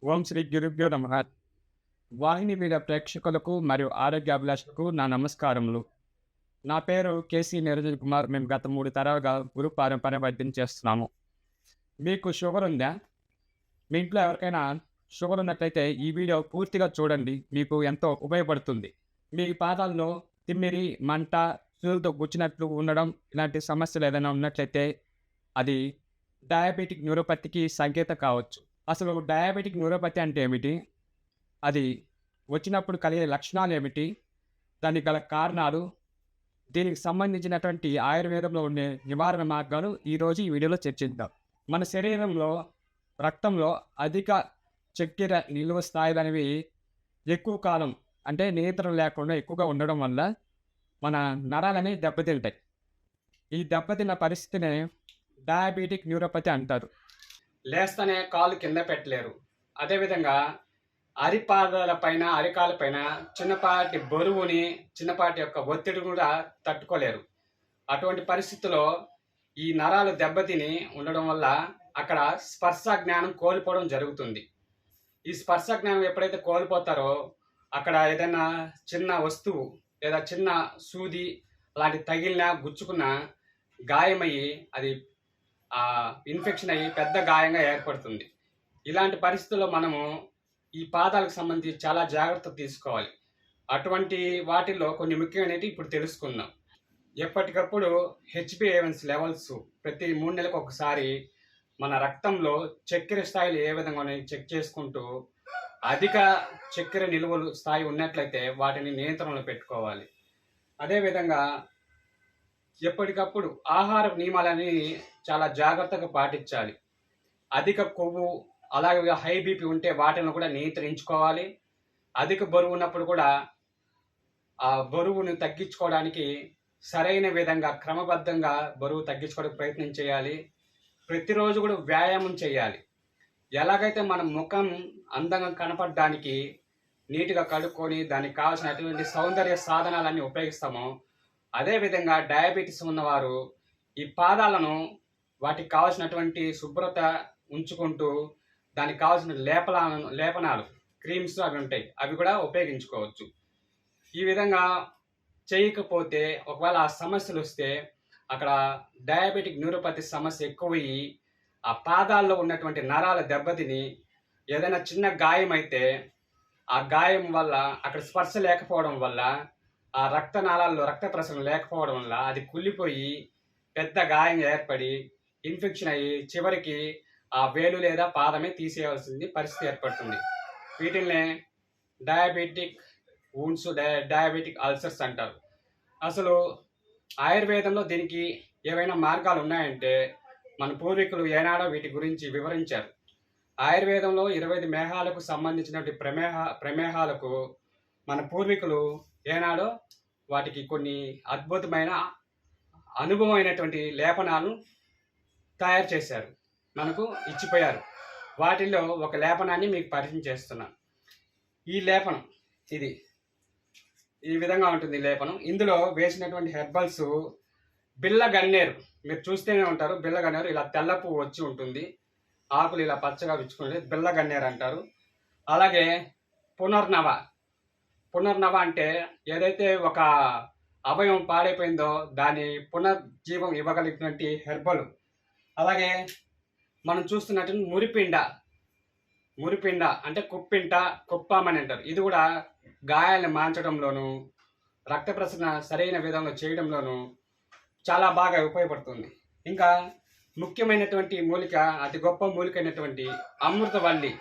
ఓం శ్రీ గురుభ్యో నమః. వాహిని మీడియా ప్రేక్షకులకు మరియు ఆరోగ్యాభిలాషులకు నా నమస్కారములు. నా పేరు కేసీ నిరంజన్ కుమార్. మేము గత 3 తరాలుగా గురు పారంపర్య వైద్యం చేస్తున్నాము. మీకు షుగర్ ఉందా? మీ ఇంట్లో ఎవరికైనా షుగర్ ఉన్నట్లయితే ఈ వీడియో పూర్తిగా చూడండి. మీకు ఎంతో ఉపయోగపడుతుంది. మీ పాదాల్లో తిమ్మిరి, మంట, సూదుతో గుచ్చినట్లు ఉండడం ఇలాంటి సమస్యలు ఏదైనా ఉన్నట్లయితే అది డయాబెటిక్ న్యూరోపతికి సంకేతం కావచ్చు. అసలు డయాబెటిక్ న్యూరోపతి అంటే ఏమిటి? అది వచ్చినప్పుడు కలిగే లక్షణాలు ఏమిటి? దానికి గల కారణాలు, దీనికి సంబంధించినటువంటి ఆయుర్వేదంలో ఉండే నివారణ మార్గాలు ఈరోజు ఈ వీడియోలో చర్చిద్దాం. మన శరీరంలో రక్తంలో అధిక చక్కెర నిల్వ స్థాయిలు అనేవి ఎక్కువ కాలం అంటే నియంత్రణ లేకుండా ఎక్కువగా ఉండడం వల్ల మన నరాలనేవి దెబ్బతింటాయి. ఈ దెబ్బతిన్న పరిస్థితినే డయాబెటిక్ న్యూరోపతి అంటారు. లేస్తనే కాలు కింద పెట్టలేరు. అదేవిధంగా అరిపాదాల పైన, అరికాల పైన చిన్నపాటి బరువుని, చిన్నపాటి యొక్క ఒత్తిడి కూడా తట్టుకోలేరు. అటువంటి పరిస్థితుల్లో ఈ నరాలు దెబ్బతిని ఉండడం వల్ల అక్కడ స్పర్శ జ్ఞానం కోల్పోవడం జరుగుతుంది. ఈ స్పర్శ జ్ఞానం ఎప్పుడైతే కోల్పోతారో అక్కడ ఏదైనా చిన్న వస్తువు లేదా చిన్న సూది లాంటి తగిలినా, గుచ్చుకున్నా గాయమయ్యి అది ఇన్ఫెక్షన్ అయ్యి పెద్ద గాయంగా ఏర్పడుతుంది. ఇలాంటి పరిస్థితుల్లో మనము ఈ పాదాలకు సంబంధించి చాలా జాగ్రత్త తీసుకోవాలి. అటువంటి వాటిల్లో కొన్ని ముఖ్యమైనవి ఇప్పుడు తెలుసుకుందాం. ఎప్పటికప్పుడు హెచ్బిఏవన్స్ లెవెల్స్ ప్రతి 3 నెలలకు ఒకసారి మన రక్తంలో చక్కెర స్థాయిలు ఏ విధంగా ఉన్నాయో చెక్ చేసుకుంటూ అధిక చక్కెర నిల్వలు స్థాయి ఉన్నట్లయితే వాటిని నియంత్రణలో పెట్టుకోవాలి. అదేవిధంగా ఎప్పటికప్పుడు ఆహార నియమాలని చాలా జాగ్రత్తగా పాటించాలి. అధిక కొవ్వు అలాగే హై బీపీ ఉంటే వాటిని కూడా నియంత్రించుకోవాలి. అధిక బరువు ఉన్నప్పుడు కూడా ఆ బరువును తగ్గించుకోవడానికి సరైన విధంగా క్రమబద్ధంగా బరువు తగ్గించుకోవడానికి ప్రయత్నం చేయాలి. ప్రతిరోజు కూడా వ్యాయామం చేయాలి. ఎలాగైతే మన ముఖం అందంగా కనపడడానికి నీట్గా కడుక్కొని దానికి కావాల్సినటువంటి సౌందర్య సాధనాలన్నీ ఉపయోగిస్తామో అదేవిధంగా డయాబెటీస్ ఉన్నవారు ఈ పాదాలను వాటికి కావాల్సినటువంటి శుభ్రత ఉంచుకుంటూ దానికి కావాల్సిన లేపనాలు క్రీమ్స్ అవి ఉంటాయి, అవి కూడా ఉపయోగించుకోవచ్చు. ఈ విధంగా చేయకపోతే ఒకవేళ ఆ సమస్యలు వస్తే అక్కడ డయాబెటిక్ న్యూరోపతి సమస్య ఎక్కువయ్యి ఆ పాదాల్లో ఉన్నటువంటి నరాల దెబ్బతిని ఏదైనా చిన్న గాయం అయితే ఆ గాయం వల్ల అక్కడ స్పర్శ లేకపోవడం వల్ల ఆ రక్తనాళాల్లో రక్త ప్రసరణ లేకపోవడం వల్ల అది కుళ్ళిపోయి పెద్ద గాయం ఏర్పడి ఇన్ఫెక్షన్ అయ్యి చివరికి ఆ వేలు లేదా పాదమే తీసేయవలసింది పరిస్థితి ఏర్పడుతుంది. వీటిల్నే డయాబెటిక్ వూండ్స్, డయాబెటిక్ అల్సర్స్ అంటారు. అసలు ఆయుర్వేదంలో దీనికి ఏవైనా మార్గాలు ఉన్నాయంటే మన పూర్వీకులు ఏనాడో వీటి గురించి వివరించారు. ఆయుర్వేదంలో 25 మేహాలకు సంబంధించినటువంటి ప్రమేహాలకు మన పూర్వీకులు ఏనాడో వాటికి కొన్ని అద్భుతమైన అనుభవమైనటువంటి లేపనాలను తయారు చేశారు, మనకు ఇచ్చిపోయారు. వాటిల్లో ఒక లేపనాన్ని మీకు పరిచయం చేస్తున్నాను. ఈ లేపనం ఇది ఈ విధంగా ఉంటుంది. లేపనం ఇందులో వేసినటువంటి హెర్బల్స్ బిళ్ళ గన్నేరు, మీరు చూస్తూనే ఉంటారు. బిళ్ళ గన్నేరు ఇలా తెల్ల పువ్వు వచ్చి ఉంటుంది, ఆకులు ఇలా పచ్చగా విచ్చుకుంటే బిళ్ళ గన్నేరు అంటారు. అలాగే పునర్నవ. పునర్నవ అంటే ఏదైతే ఒక అవయవం పాడైపోయిందో దాన్ని పునర్జీవం ఇవ్వగలిగినటువంటి హెర్బలు. అలాగే మనం చూస్తున్నట్టు మురిపిండ అంటే కుప్పింట, కుప్పం అని అంటారు. ఇది కూడా గాయాలను మాన్చడంలోను రక్త ప్రసరణ సరైన విధంగా చేయడంలోనూ చాలా బాగా ఉపయోగపడుతుంది. ఇంకా ముఖ్యమైనటువంటి మూలిక, అతి గొప్ప మూలికైనటువంటి అమృతవల్లి.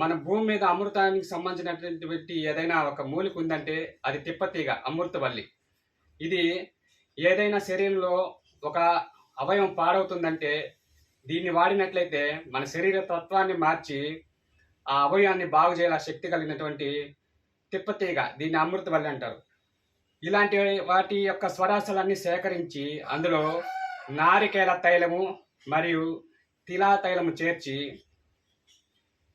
మన భూమి మీద అమృతానికి సంబంధించినటువంటి ఏదైనా ఒక మూలిక ఉందంటే అది తిప్పతీగ, అమృతవల్లి. ఇది ఏదైనా శరీరంలో ఒక అవయవం పాడవుతుందంటే దీన్ని వాడినట్లయితే మన శరీర తత్వాన్ని మార్చి ఆ అవయవాన్ని బాగు చేయాల శక్తి కలిగినటువంటి తిప్పతీగ, దీన్ని అమృతవల్లి అంటారు. ఇలాంటి వాటి యొక్క స్వరాసలన్నీ సేకరించి అందులో నారికేల తైలము మరియు తిలా తైలము చేర్చి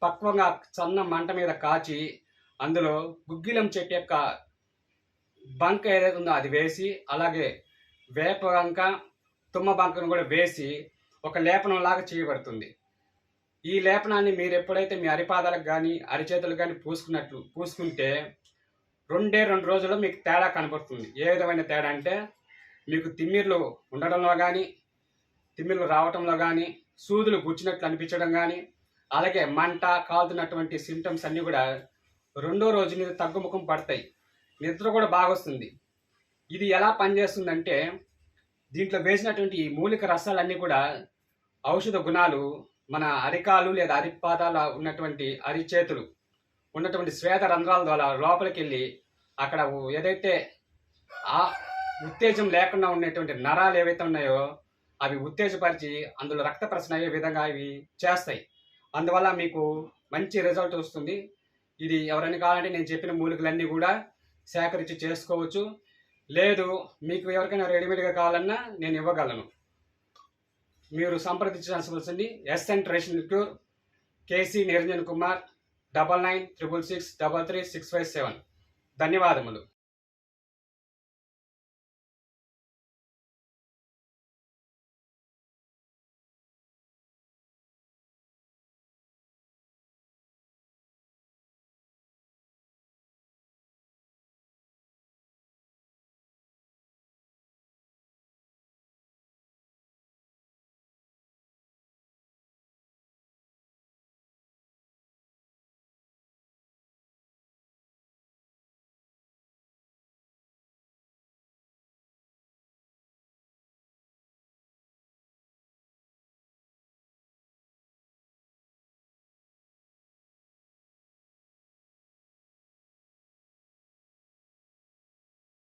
పక్వంగా సన్న మంట మీద కాచి అందులో గుగ్గిలం చెట్టు యొక్క బంక ఏదైతే ఉందో అది వేసి, అలాగే వేప బంక, తుమ్మ బంకను కూడా వేసి ఒక లేపనం లాగా చేయబడుతుంది. ఈ లేపనాన్ని మీరు ఎప్పుడైతే మీ అరిపాదాలకు కానీ అరిచేతులకు కానీ పూసుకుంటే 2 రోజుల్లో మీకు తేడా కనబడుతుంది. ఏ విధమైన తేడా అంటే మీకు తిమ్మిర్లు ఉండడంలో కానీ, తిమ్మిర్లు రావటంలో కానీ, సూదులు గుచ్చినట్లు అనిపించడం కానీ, అలాగే మంట కాలుతున్నటువంటి సింటమ్స్ అన్నీ కూడా 2వ రోజు మీద తగ్గుముఖం పడతాయి. నిద్ర కూడా బాగొస్తుంది. ఇది ఎలా పనిచేస్తుందంటే దీంట్లో వేసినటువంటి ఈ మూలిక రసాలన్నీ కూడా ఔషధ గుణాలు మన అరికాలు లేదా అరిపాదాల ఉన్నటువంటి అరిచేతులు ఉన్నటువంటి శ్వేత రంధ్రాల ద్వారా లోపలికి వెళ్ళి అక్కడ ఏదైతే ఆ ఉత్తేజం లేకుండా ఉన్నటువంటి నరాలు ఏవైతే ఉన్నాయో అవి ఉత్తేజపరిచి అందులో రక్త ప్రసరణ అయ్యే విధంగా ఇవి చేస్తాయి. అందువల్ల మీకు మంచి రిజల్ట్ వస్తుంది. ఇది ఎవరైనా కావాలంటే నేను చెప్పిన మూలికలన్నీ కూడా సేకరించి చేసుకోవచ్చు. లేదు మీకు ఎవరికైనా రెడీమేడ్గా కావాలన్నా నేను ఇవ్వగలను. మీరు సంప్రదించాల్సింది SN traditional cure, KC Niranjan Kumar, 9966633657. ధన్యవాదములు.